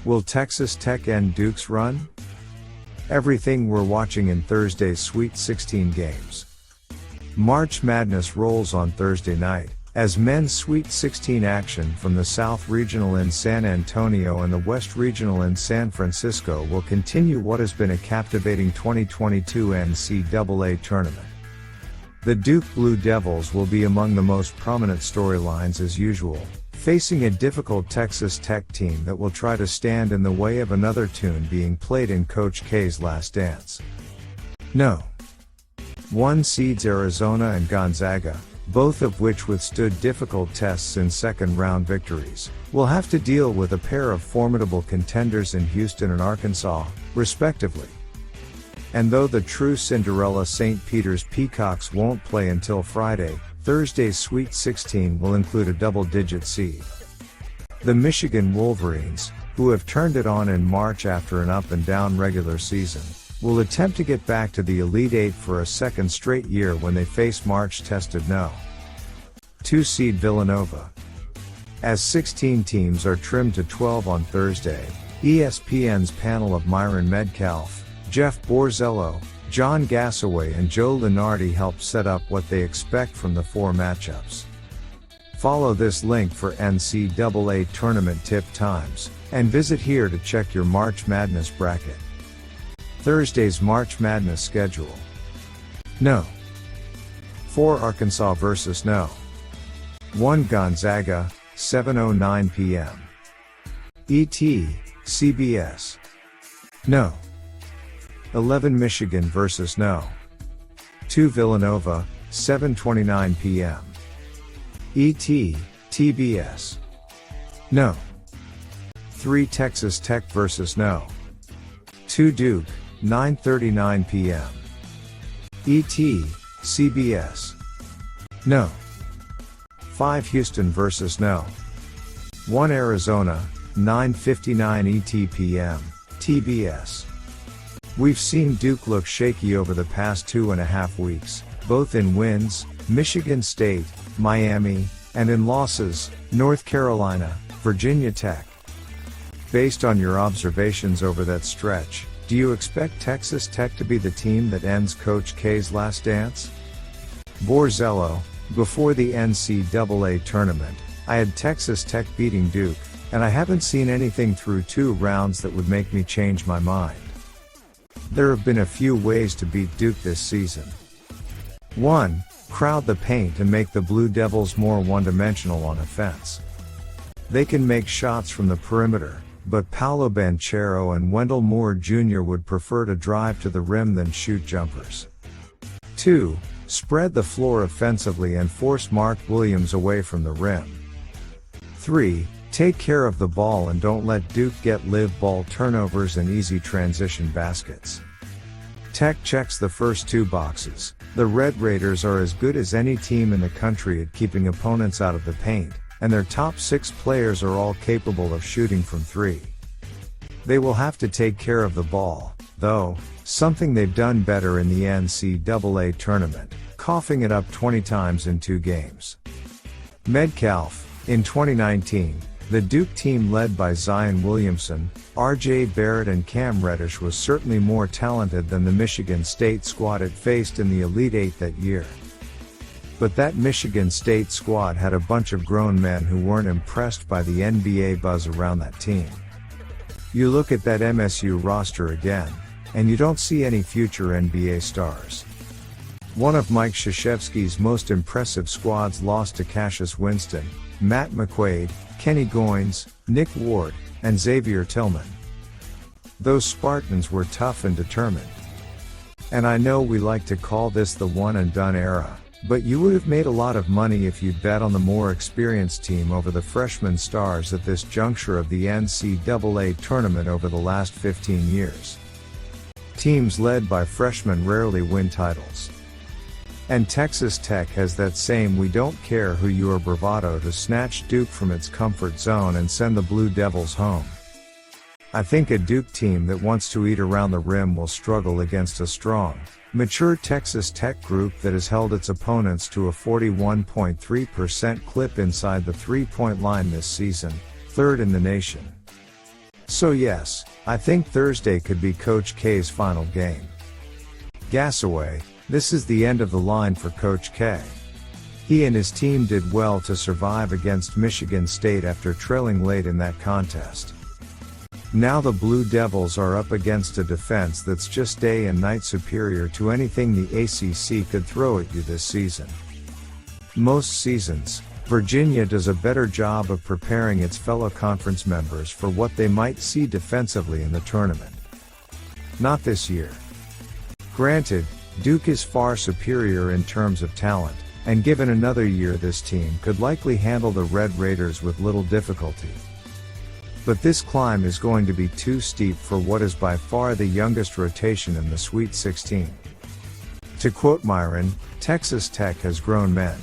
Will Texas Tech end Duke's run? Everything we're watching in Thursday's Sweet 16 games. March Madness rolls on Thursday night, as men's Sweet 16 action from the South Regional in San Antonio and the West Regional in San Francisco will continue what has been a captivating 2022 NCAA tournament. The Duke Blue Devils will be among the most prominent storylines as usual, facing a difficult Texas Tech team that will try to stand in the way of another tune being played in Coach K's last dance. No. 1 seeds Arizona and Gonzaga, both of which withstood difficult tests in second-round victories, will have to deal with a pair of formidable contenders in Houston and Arkansas, respectively. And though the true Cinderella St. Peter's Peacocks won't play until Friday, Thursday's Sweet 16 will include a double-digit seed. The Michigan Wolverines, who have turned it on in March after an up-and-down regular season, will attempt to get back to the Elite Eight for a second straight year when they face March-tested No. 2 seed Villanova. As 16 teams are trimmed to 12 on Thursday, ESPN's panel of Myron Metcalf, Jeff Borzello, John Gassaway and Joe Lunardi help set up what they expect from the 4 matchups. Follow this link for NCAA tournament tip times, and visit here to check your March Madness bracket. Thursday's March Madness schedule. No. 4 Arkansas vs. No. 1 Gonzaga, 7:09 p.m. ET, CBS. No. 11 Michigan vs. No. 2 Villanova, 7:29 p.m. ET, TBS. No. 3 Texas Tech vs. No. 2 Duke, 9:39 p.m. ET, CBS. No. 5 Houston vs. No. 1 Arizona, 9:59 ET p.m., TBS. We've seen Duke look shaky over the past 2.5 weeks, both in wins, Michigan State, Miami, and in losses, North Carolina, Virginia Tech. Based on your observations over that stretch, do you expect Texas Tech to be the team that ends Coach K's last dance? Borzello, before the NCAA tournament, I had Texas Tech beating Duke, and I haven't seen anything through 2 rounds that would make me change my mind. There have been a few ways to beat Duke this season. 1. Crowd the paint and make the Blue Devils more one-dimensional on offense. They can make shots from the perimeter, but Paolo Banchero and Wendell Moore Jr. would prefer to drive to the rim than shoot jumpers. 2. Spread the floor offensively and force Mark Williams away from the rim. 3. Take care of the ball and don't let Duke get live ball turnovers and easy transition baskets. Tech checks the first 2 boxes. The Red Raiders are as good as any team in the country at keeping opponents out of the paint, and their top 6 players are all capable of shooting from 3. They will have to take care of the ball, though, something they've done better in the NCAA tournament, coughing it up 20 times in 2 games. Metcalf, in 2019, the Duke team led by Zion Williamson, R.J. Barrett and Cam Reddish was certainly more talented than the Michigan State squad it faced in the Elite Eight that year. But that Michigan State squad had a bunch of grown men who weren't impressed by the NBA buzz around that team. You look at that MSU roster again, and you don't see any future NBA stars. One of Mike Krzyzewski's most impressive squads lost to Cassius Winston, Matt McQuaid, Kenny Goins, Nick Ward, and Xavier Tillman. Those Spartans were tough and determined. And I know we like to call this the one-and-done era, but you would have made a lot of money if you'd bet on the more experienced team over the freshman stars at this juncture of the NCAA tournament over the last 15 years. Teams led by freshmen rarely win titles. And Texas Tech has that same we don't care who you are bravado to snatch Duke from its comfort zone and send the Blue Devils home. I think a Duke team that wants to eat around the rim will struggle against a strong, mature Texas Tech group that has held its opponents to a 41.3% clip inside the 3-point line this season, 3rd in the nation. So yes, I think Thursday could be Coach K's final game. Gasaway, this is the end of the line for Coach K. He and his team did well to survive against Michigan State after trailing late in that contest. Now the Blue Devils are up against a defense that's just day and night superior to anything the ACC could throw at you this season. Most seasons, Virginia does a better job of preparing its fellow conference members for what they might see defensively in the tournament. Not this year. Granted, Duke is far superior in terms of talent, and given another year this team could likely handle the Red Raiders with little difficulty. But this climb is going to be too steep for what is by far the youngest rotation in the Sweet 16. To quote Myron, Texas Tech has grown men.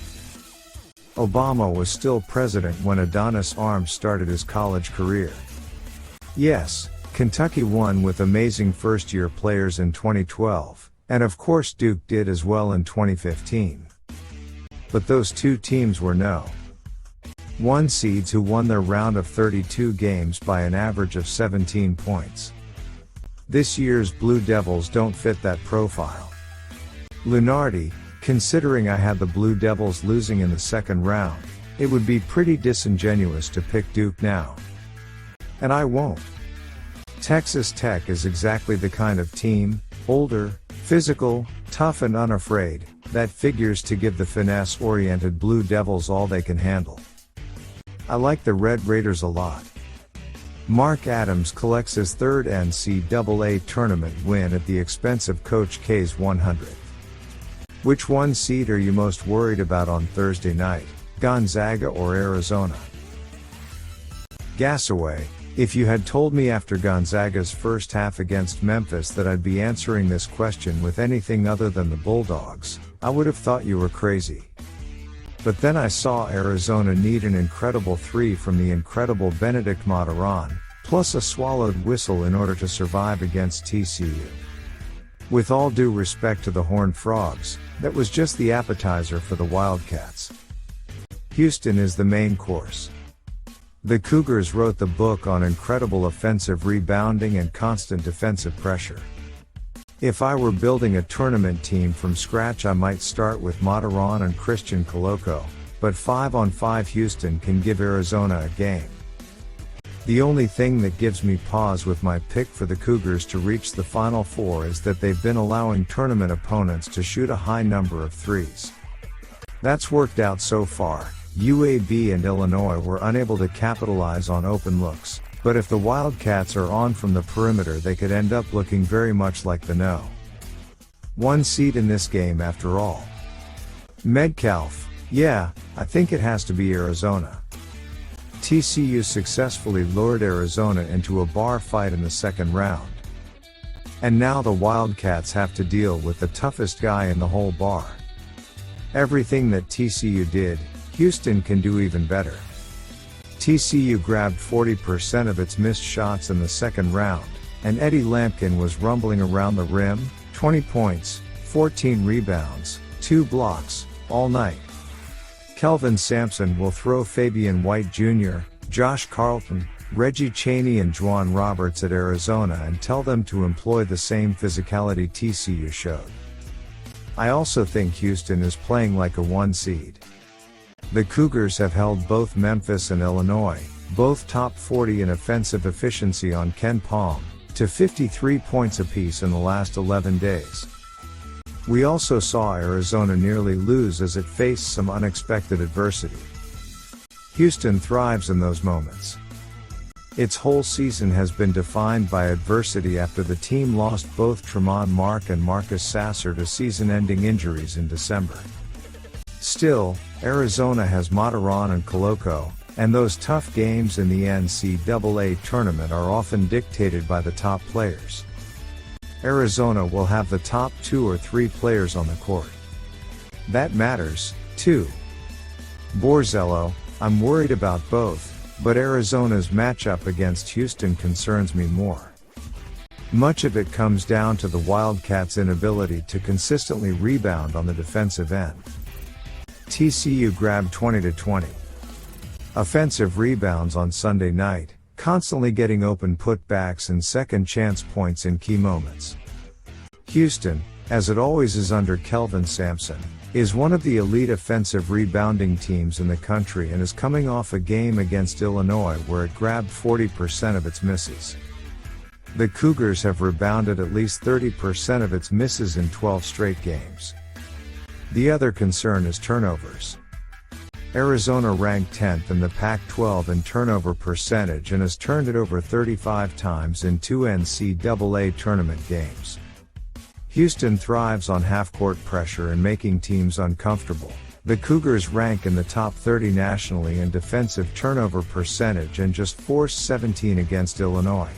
Obama was still president when Adonis Arms started his college career. Yes, Kentucky won with amazing first-year players in 2012, and of course Duke did as well in 2015. But those two teams were no. 1 seeds who won their round of 32 games by an average of 17 points. This year's Blue Devils don't fit that profile. Lunardi, considering I had the Blue Devils losing in the second round, it would be pretty disingenuous to pick Duke now. And I won't. Texas Tech is exactly the kind of team, older, physical, tough and unafraid, that figures to give the finesse-oriented Blue Devils all they can handle. I like the Red Raiders a lot. Mark Adams collects his third NCAA tournament win at the expense of Coach K's 100th. Which 1 seed are you most worried about on Thursday night, Gonzaga or Arizona? Gasaway, if you had told me after Gonzaga's first half against Memphis that I'd be answering this question with anything other than the Bulldogs, I would have thought you were crazy. But then I saw Arizona need an incredible 3 from the incredible Benedict Mathurin, plus a swallowed whistle in order to survive against TCU. With all due respect to the Horned Frogs, that was just the appetizer for the Wildcats. Houston is the main course. The Cougars wrote the book on incredible offensive rebounding and constant defensive pressure. If I were building a tournament team from scratch I might start with Mathurin and Christian Coloco, but 5-on-5 Houston can give Arizona a game. The only thing that gives me pause with my pick for the Cougars to reach the Final Four is that they've been allowing tournament opponents to shoot a high number of threes. That's worked out so far. UAB and Illinois were unable to capitalize on open looks, but if the Wildcats are on from the perimeter they could end up looking very much like the No. 1 seed in this game after all. Metcalf, yeah, I think it has to be Arizona. TCU successfully lured Arizona into a bar fight in the second round. And now the Wildcats have to deal with the toughest guy in the whole bar. Everything that TCU did, Houston can do even better. TCU grabbed 40% of its missed shots in the second round, and Eddie Lampkin was rumbling around the rim, 20 points, 14 rebounds, 2 blocks, all night. Kelvin Sampson will throw Fabian White Jr., Josh Carlton, Reggie Chaney and Juwan Roberts at Arizona and tell them to employ the same physicality TCU showed. I also think Houston is playing like a 1 seed. The Cougars have held both Memphis and Illinois, both top 40 in offensive efficiency on Ken Pom, to 53 points apiece in the last 11 days. We also saw Arizona nearly lose as it faced some unexpected adversity. Houston thrives in those moments. Its whole season has been defined by adversity after the team lost both Tremont Mark and Marcus Sasser to season-ending injuries in December. Still, Arizona has Mathurin and Coloco, and those tough games in the NCAA tournament are often dictated by the top players. Arizona will have the top 2 or 3 players on the court. That matters, too. Borzello, I'm worried about both, but Arizona's matchup against Houston concerns me more. Much of it comes down to the Wildcats' inability to consistently rebound on the defensive end. TCU grabbed 20-20 offensive rebounds on Sunday night, constantly getting open putbacks and second chance points in key moments. Houston, as it always is under Kelvin Sampson, is one of the elite offensive rebounding teams in the country and is coming off a game against Illinois where it grabbed 40% of its misses. The Cougars have rebounded at least 30% of its misses in 12 straight games. The other concern is turnovers. Arizona ranked 10th in the Pac-12 in turnover percentage and has turned it over 35 times in 2 NCAA tournament games. Houston thrives on half-court pressure and making teams uncomfortable. The Cougars rank in the top 30 nationally in defensive turnover percentage and just forced 17 against Illinois.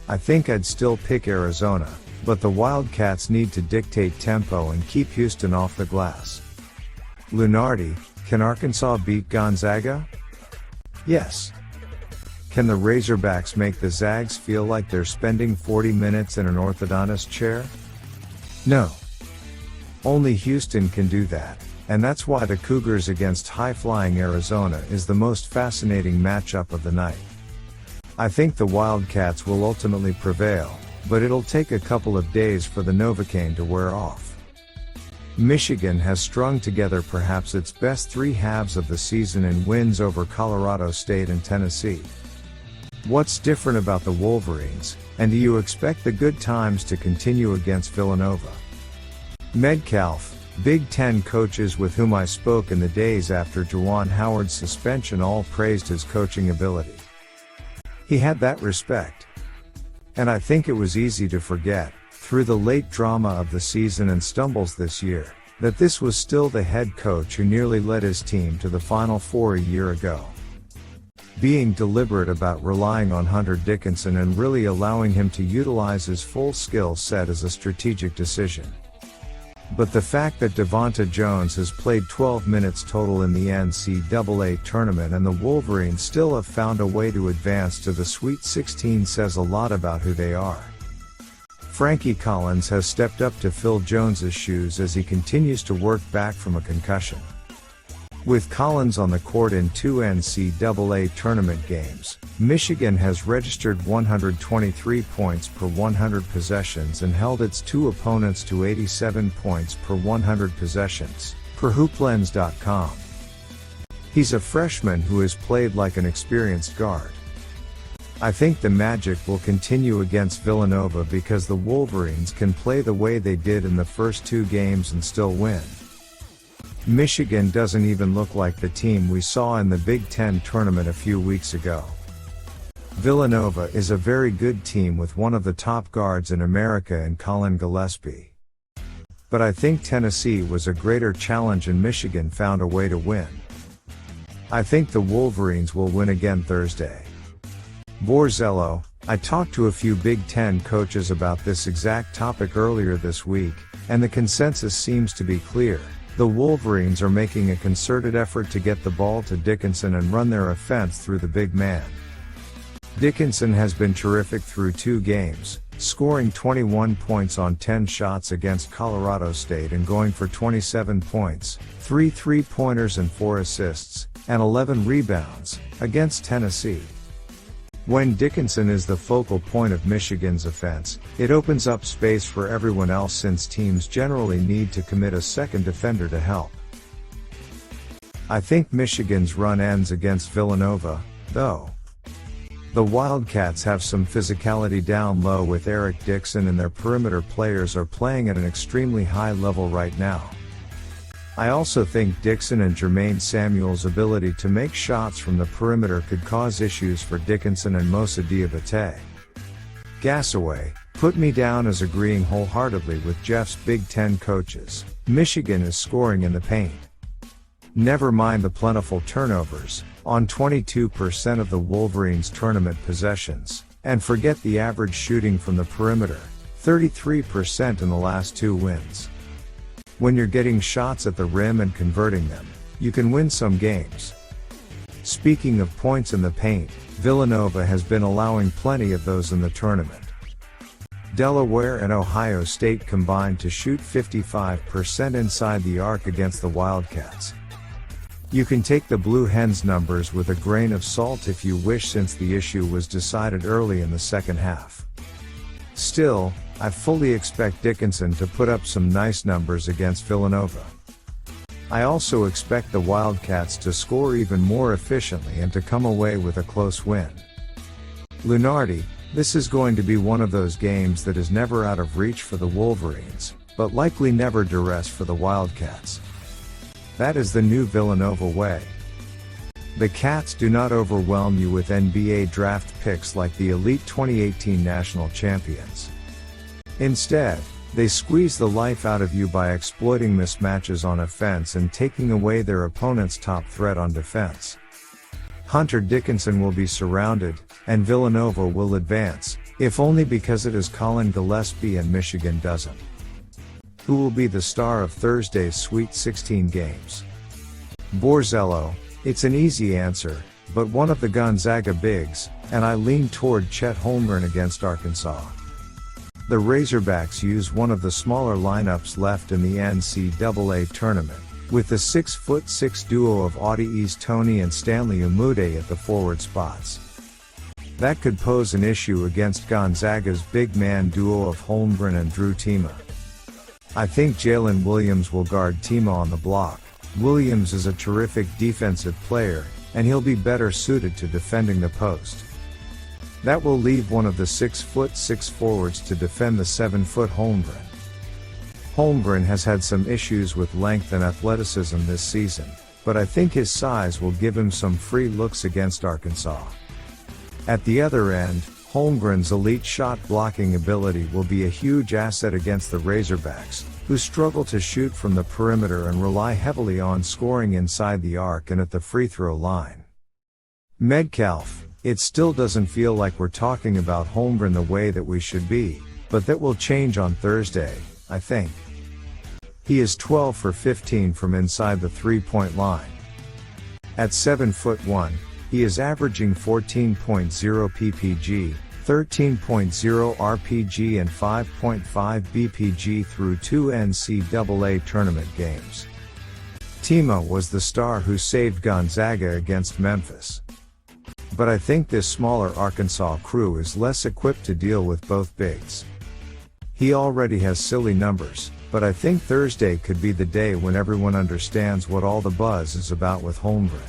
I think I'd still pick Arizona, but the Wildcats need to dictate tempo and keep Houston off the glass. Lunardi, can Arkansas beat Gonzaga? Yes. Can the Razorbacks make the Zags feel like they're spending 40 minutes in an orthodontist chair? No. Only Houston can do that, and that's why the Cougars against high-flying Arizona is the most fascinating matchup of the night. I think the Wildcats will ultimately prevail, but it'll take a couple of days for the Novocaine to wear off. Michigan has strung together perhaps its best three halves of the season in wins over Colorado State and Tennessee. What's different about the Wolverines, and do you expect the good times to continue against Villanova? Metcalf, Big Ten coaches with whom I spoke in the days after Juwan Howard's suspension all praised his coaching ability. He had that respect. And I think it was easy to forget, through the late drama of the season and stumbles this year, that this was still the head coach who nearly led his team to the Final Four a year ago. Being deliberate about relying on Hunter Dickinson and really allowing him to utilize his full skill set is a strategic decision. But the fact that Devonta Jones has played 12 minutes total in the NCAA tournament and the Wolverines still have found a way to advance to the Sweet 16 says a lot about who they are. Frankie Collins has stepped up to fill Jones's shoes as he continues to work back from a concussion. With Collins on the court in 2 NCAA tournament games, Michigan has registered 123 points per 100 possessions and held its two opponents to 87 points per 100 possessions, per hooplens.com. He's a freshman who has played like an experienced guard. I think the magic will continue against Villanova because the Wolverines can play the way they did in the first two games and still win. Michigan doesn't even look like the team we saw in the Big Ten tournament a few weeks ago. Villanova is a very good team with one of the top guards in America in Colin Gillespie. But I think Tennessee was a greater challenge and Michigan found a way to win. I think the Wolverines will win again Thursday. Borzello, I talked to a few Big Ten coaches about this exact topic earlier this week, and the consensus seems to be clear. The Wolverines are making a concerted effort to get the ball to Dickinson and run their offense through the big man. Dickinson has been terrific through 2 games, scoring 21 points on 10 shots against Colorado State and going for 27 points, 3 3-pointers and 4 assists, and 11 rebounds, against Tennessee. When Dickinson is the focal point of Michigan's offense, it opens up space for everyone else since teams generally need to commit a second defender to help. I think Michigan's run ends against Villanova, though. The Wildcats have some physicality down low with Eric Dixon and their perimeter players are playing at an extremely high level right now. I also think Dixon and Jermaine Samuel's ability to make shots from the perimeter could cause issues for Dickinson and Moussa Diabate. Gasaway, put me down as agreeing wholeheartedly with Jeff's Big Ten coaches. Michigan is scoring in the paint. Never mind the plentiful turnovers, on 22% of the Wolverines' tournament possessions, and forget the average shooting from the perimeter, 33% in the last 2 wins. When you're getting shots at the rim and converting them, you can win some games. Speaking of points in the paint, Villanova has been allowing plenty of those in the tournament. Delaware and Ohio State combined to shoot 55% inside the arc against the Wildcats. You can take the Blue Hens numbers with a grain of salt if you wish, since the issue was decided early in the second half. Still, I fully expect Dickinson to put up some nice numbers against Villanova. I also expect the Wildcats to score even more efficiently and to come away with a close win. Lunardi, this is going to be one of those games that is never out of reach for the Wolverines, but likely never duress for the Wildcats. That is the new Villanova way. The Cats do not overwhelm you with NBA draft picks like the elite 2018 national champions. Instead, they squeeze the life out of you by exploiting mismatches on offense and taking away their opponent's top threat on defense. Hunter Dickinson will be surrounded, and Villanova will advance, if only because it is Colin Gillespie and Michigan doesn't. Who will be the star of Thursday's Sweet 16 games? Borzello. It's an easy answer, but one of the Gonzaga bigs, and I lean toward Chet Holmgren against Arkansas. The Razorbacks use one of the smaller lineups left in the NCAA tournament, with the 6'6" duo of Audie Tony and Stanley Umude at the forward spots. That could pose an issue against Gonzaga's big man duo of Holmgren and Drew Timme. I think Jalen Williams will guard Timme on the block. Williams is a terrific defensive player, and he'll be better suited to defending the post. That will leave one of the 6'6" forwards to defend the 7-foot Holmgren. Holmgren has had some issues with length and athleticism this season, but I think his size will give him some free looks against Arkansas. At the other end, Holmgren's elite shot blocking ability will be a huge asset against the Razorbacks, who struggle to shoot from the perimeter and rely heavily on scoring inside the arc and at the free throw line. Metcalf. It still doesn't feel like we're talking about Holmgren the way that we should be, but that will change on Thursday, I think. He is 12 for 15 from inside the three-point line. At 7'1", he is averaging 14.0 ppg, 13.0 rpg and 5.5 bpg through 2 NCAA tournament games. Timme was the star who saved Gonzaga against Memphis. But I think this smaller Arkansas crew is less equipped to deal with both bigs. He already has silly numbers, but I think Thursday could be the day when everyone understands what all the buzz is about with Holmgren.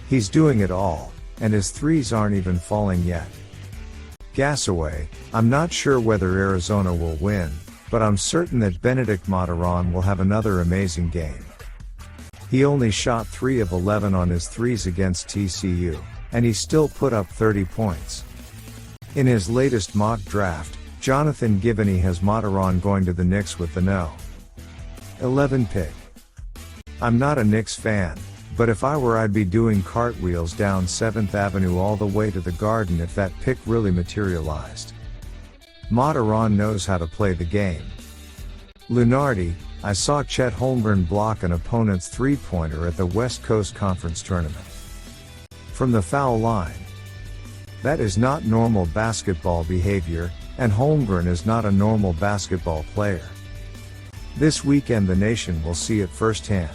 He's doing it all, and his threes aren't even falling yet. Gasaway. I'm not sure whether Arizona will win, but I'm certain that Benedict Mathurin will have another amazing game. He only shot 3 of 11 on his threes against TCU, and he still put up 30 points. In his latest mock draft, Jonathan Givney has Mathurin going to the Knicks with the No. 11 pick. I'm not a Knicks fan, but if I were, I'd be doing cartwheels down 7th Avenue all the way to the Garden if that pick really materialized. Mathurin knows how to play the game. Lunardi. I saw Chet Holmgren block an opponent's three-pointer at the West Coast Conference Tournament. From the foul line. That is not normal basketball behavior, and Holmgren is not a normal basketball player. This weekend the nation will see it firsthand.